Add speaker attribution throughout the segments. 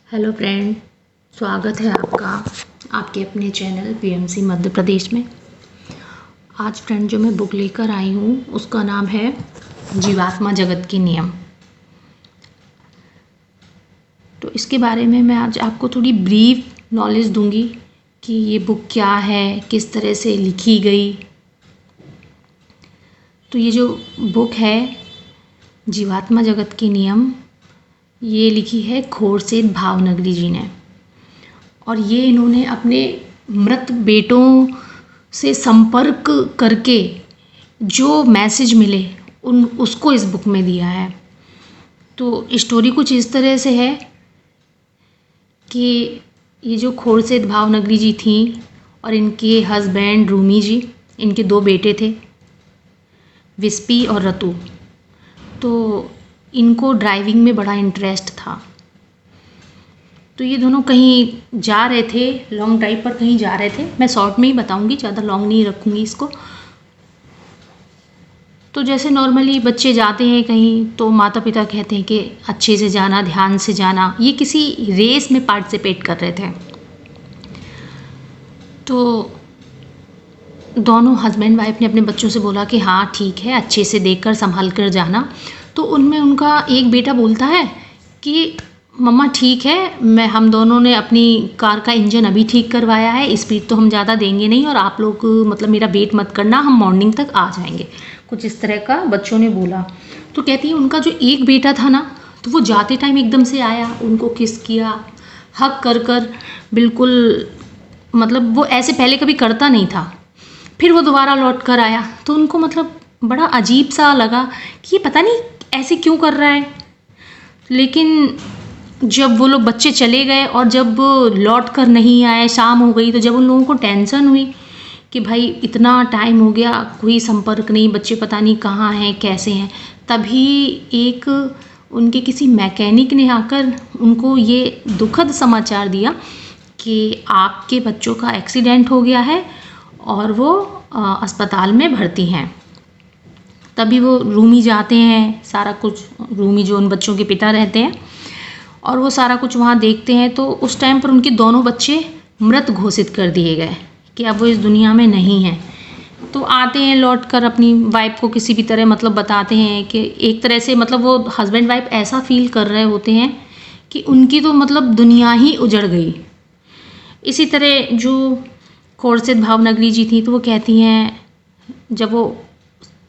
Speaker 1: Hello friend, स्वागत है आपका आपके अपने चैनल पीएमसी मध्य प्रदेश में। आज फ्रेंड जो मैं बुक लेकर आई हूँ उसका नाम है जीवात्मा जगत के नियम। तो इसके बारे में मैं आज आपको थोड़ी ब्रीफ नॉलेज दूंगी कि ये बुक क्या है, किस तरह से लिखी गई। तो ये जो बुक है जीवात्मा जगत के नियम, ये लिखी है खोड़सेद भावनगरी जी ने। और ये इन्होंने अपने मृत बेटों से संपर्क करके जो मैसेज मिले उसको इस बुक में दिया है। तो स्टोरी कुछ इस तरह से है कि ये जो खोड़सेद भावनगरी जी थी और इनके हस्बैंड रूमी जी, इनके 2 बेटे थे, विस्पी और रतु। तो इनको ड्राइविंग में बड़ा इंटरेस्ट था। तो ये दोनों कहीं जा रहे थे, लॉन्ग ड्राइव पर कहीं जा रहे थे। मैं शॉर्ट में ही बताऊंगी, ज़्यादा लॉन्ग नहीं रखूंगी इसको। तो जैसे नॉर्मली बच्चे जाते हैं कहीं तो माता पिता कहते हैं कि अच्छे से जाना, ध्यान से जाना। ये किसी रेस में पार्टिसिपेट कर रहे थे। तो दोनों हस्बैंड वाइफ ने अपने बच्चों से बोला कि हाँ ठीक है, अच्छे से देखकर संभाल कर जाना। तो उनमें उनका एक बेटा बोलता है कि मम्मा ठीक है, हम दोनों ने अपनी कार का इंजन अभी ठीक करवाया है, स्पीड तो हम ज़्यादा देंगे नहीं और आप लोग मतलब मेरा वेट मत करना, हम मॉर्निंग तक आ जाएंगे। कुछ इस तरह का बच्चों ने बोला। तो कहती है उनका जो एक बेटा था ना, तो वो जाते टाइम एकदम से आया, उनको किस किया, हक कर कर, बिल्कुल मतलब वो ऐसे पहले कभी करता नहीं था। फिर वो दोबारा लौट कर आया तो उनको मतलब बड़ा अजीब सा लगा कि ये पता नहीं ऐसे क्यों कर रहा है। लेकिन जब वो लोग बच्चे चले गए और जब लौट कर नहीं आए, शाम हो गई, तो जब उन लोगों को टेंशन हुई कि भाई इतना टाइम हो गया, कोई संपर्क नहीं, बच्चे पता नहीं कहाँ हैं, कैसे हैं, तभी एक उनके किसी मैकेनिक ने आकर उनको ये दुखद समाचार दिया कि आपके बच्चों का एक्सीडेंट हो गया है और वो अस्पताल में भर्ती हैं। तभी वो रूमी जाते हैं, सारा कुछ, रूमी जो उन बच्चों के पिता रहते हैं, और वो सारा कुछ वहाँ देखते हैं। तो उस टाइम पर उनके दोनों बच्चे मृत घोषित कर दिए गए कि अब वो इस दुनिया में नहीं हैं। तो आते हैं लौट कर अपनी वाइफ को किसी भी तरह मतलब बताते हैं कि एक तरह से मतलब वो हस्बैंड वाइफ ऐसा फील कर रहे होते हैं कि उनकी तो मतलब दुनिया ही उजड़ गई। इसी तरह जो खोड़सेद भावनगरी जी थी तो वो कहती हैं, जब वो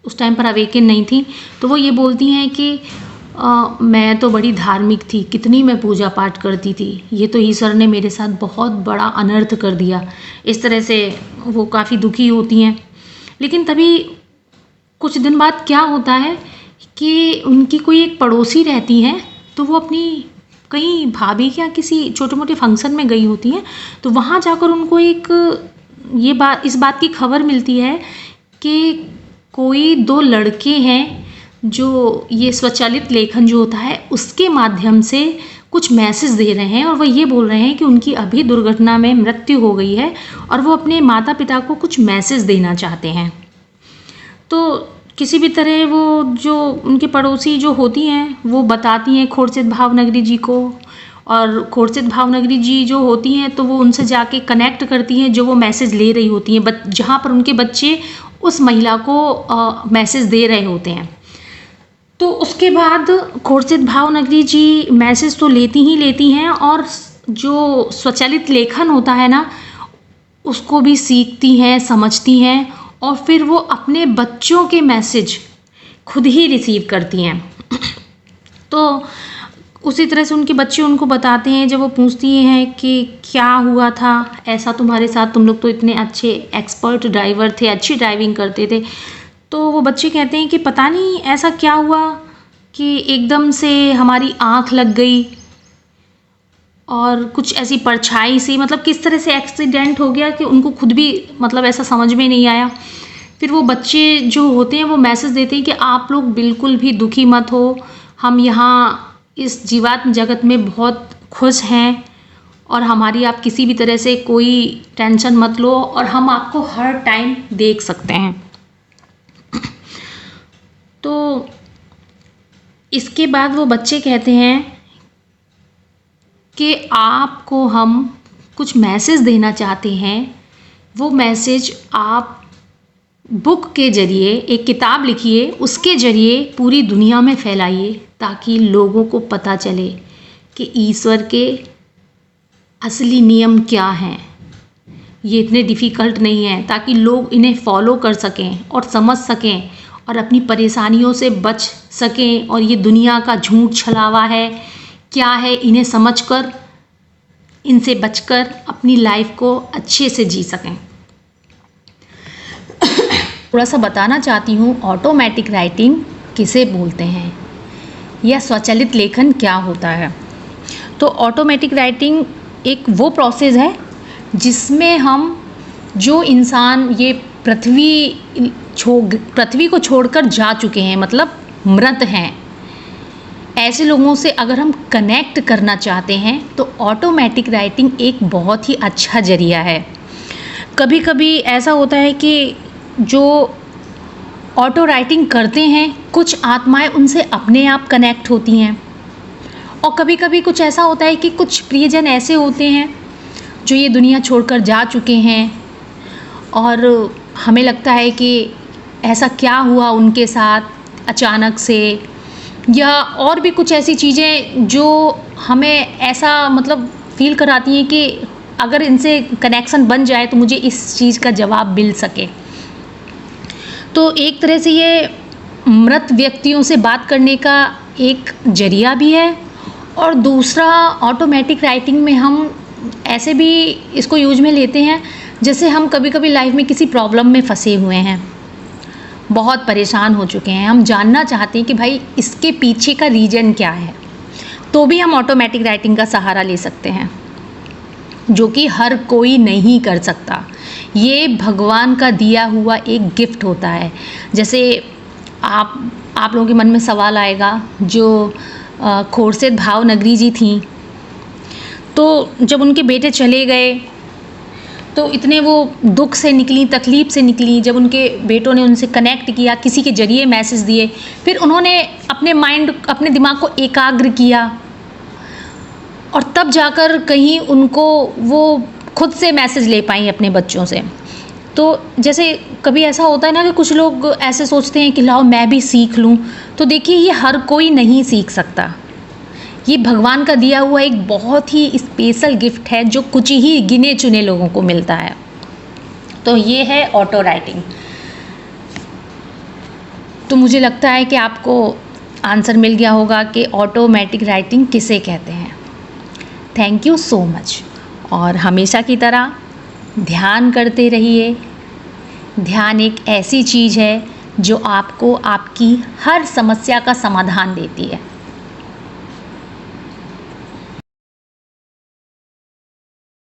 Speaker 1: उस टाइम पर अवेकन नहीं थी, तो वो ये बोलती हैं कि मैं तो बड़ी धार्मिक थी, कितनी मैं पूजा पाठ करती थी, ये तो ईश्वर ने मेरे साथ बहुत बड़ा अनर्थ कर दिया। इस तरह से वो काफ़ी दुखी होती हैं। लेकिन तभी कुछ दिन बाद क्या होता है कि उनकी कोई एक पड़ोसी रहती हैं, तो वो अपनी कहीं भाभी या किसी छोटे मोटे फंक्शन में गई होती हैं। तो वहाँ जाकर उनको एक इस बात की खबर मिलती है कि कोई 2 लड़के हैं जो ये स्वचालित लेखन जो होता है उसके माध्यम से कुछ मैसेज दे रहे हैं, और वो ये बोल रहे हैं कि उनकी अभी दुर्घटना में मृत्यु हो गई है और वो अपने माता पिता को कुछ मैसेज देना चाहते हैं। तो किसी भी तरह वो जो उनके पड़ोसी जो होती हैं वो बताती हैं खोड़सेद भावनगरी जी को, और खोड़सेद भावनगरी जी जो होती हैं तो वो उनसे जाके कनेक्ट करती हैं जो वो मैसेज ले रही होती हैं, जहाँ पर उनके बच्चे उस महिला को मैसेज दे रहे होते हैं। तो उसके बाद खोड़सेद भावनगरी जी मैसेज तो लेती हैं और जो स्वचालित लेखन होता है ना उसको भी सीखती हैं, समझती हैं, और फिर वो अपने बच्चों के मैसेज खुद ही रिसीव करती हैं। तो उसी तरह से उनके बच्चे उनको बताते हैं, जब वो पूछती हैं कि क्या हुआ था ऐसा तुम्हारे साथ, तुम लोग तो इतने अच्छे एक्सपर्ट ड्राइवर थे, अच्छी ड्राइविंग करते थे। तो वो बच्चे कहते हैं कि पता नहीं ऐसा क्या हुआ कि एकदम से हमारी आँख लग गई और कुछ ऐसी परछाई सी, मतलब किस तरह से एक्सीडेंट हो गया कि उनको खुद भी मतलब ऐसा समझ में नहीं आया। फिर वो बच्चे जो होते हैं वो मैसेज देते हैं कि आप लोग बिल्कुल भी दुखी मत हो, हम यहाँ इस जीवात्म जगत में बहुत खुश हैं और हमारी आप किसी भी तरह से कोई टेंशन मत लो और हम आपको हर टाइम देख सकते हैं। तो इसके बाद वो बच्चे कहते हैं कि आपको हम कुछ मैसेज देना चाहते हैं, वो मैसेज आप बुक के ज़रिए, एक किताब लिखिए, उसके ज़रिए पूरी दुनिया में फैलाइए, ताकि लोगों को पता चले कि ईश्वर के असली नियम क्या हैं। ये इतने डिफ़िकल्ट नहीं हैं, ताकि लोग इन्हें फॉलो कर सकें और समझ सकें और अपनी परेशानियों से बच सकें, और ये दुनिया का झूठ छलावा है क्या है, इन्हें समझकर, इनसे बचकर अपनी लाइफ को अच्छे से जी सकें। थोड़ा सा बताना चाहती हूँ ऑटोमेटिक राइटिंग किसे बोलते हैं या स्वचालित लेखन क्या होता है। तो ऑटोमेटिक राइटिंग एक वो प्रोसेस है जिसमें हम, जो इंसान ये पृथ्वी को छोड़कर जा चुके हैं, मतलब मृत हैं, ऐसे लोगों से अगर हम कनेक्ट करना चाहते हैं तो ऑटोमेटिक राइटिंग एक बहुत ही अच्छा ज़रिया है। कभी कभी ऐसा होता है कि जो ऑटो राइटिंग करते हैं, कुछ आत्माएं उनसे अपने आप कनेक्ट होती हैं, और कभी कभी कुछ ऐसा होता है कि कुछ प्रियजन ऐसे होते हैं जो ये दुनिया छोड़कर जा चुके हैं, और हमें लगता है कि ऐसा क्या हुआ उनके साथ अचानक से, या और भी कुछ ऐसी चीज़ें जो हमें ऐसा मतलब फील कराती हैं कि अगर इनसे कनेक्शन बन जाए तो मुझे इस चीज़ का जवाब मिल सके। तो एक तरह से ये मृत व्यक्तियों से बात करने का एक ज़रिया भी है, और दूसरा ऑटोमेटिक राइटिंग में हम ऐसे भी इसको यूज में लेते हैं, जैसे हम कभी कभी लाइफ में किसी प्रॉब्लम में फंसे हुए हैं, बहुत परेशान हो चुके हैं, हम जानना चाहते हैं कि भाई इसके पीछे का रीज़न क्या है, तो भी हम ऑटोमेटिक राइटिंग का सहारा ले सकते हैं, जो कि हर कोई नहीं कर सकता। ये भगवान का दिया हुआ एक गिफ्ट होता है। जैसे आप लोगों के मन में सवाल आएगा, जो खोरसेद भावनगरी जी थीं, तो जब उनके बेटे चले गए तो इतने वो दुख से निकली, तकलीफ़ से निकली, जब उनके बेटों ने उनसे कनेक्ट किया, किसी के ज़रिए मैसेज दिए, फिर उन्होंने अपने दिमाग को एकाग्र किया, और तब जाकर कहीं उनको वो खुद से मैसेज ले पाई अपने बच्चों से। तो जैसे कभी ऐसा होता है ना कि कुछ लोग ऐसे सोचते हैं कि लाओ मैं भी सीख लूँ, तो देखिए ये हर कोई नहीं सीख सकता। ये भगवान का दिया हुआ एक बहुत ही स्पेशल गिफ्ट है, जो कुछ ही गिने चुने लोगों को मिलता है। तो ये है ऑटो राइटिंग। तो मुझे लगता है कि आपको आंसर मिल गया होगा कि ऑटोमेटिक राइटिंग किसे कहते हैं। थैंक यू सो मच, और हमेशा की तरह ध्यान करते रहिए। ध्यान एक ऐसी चीज़ है जो आपको आपकी हर समस्या का समाधान देती है।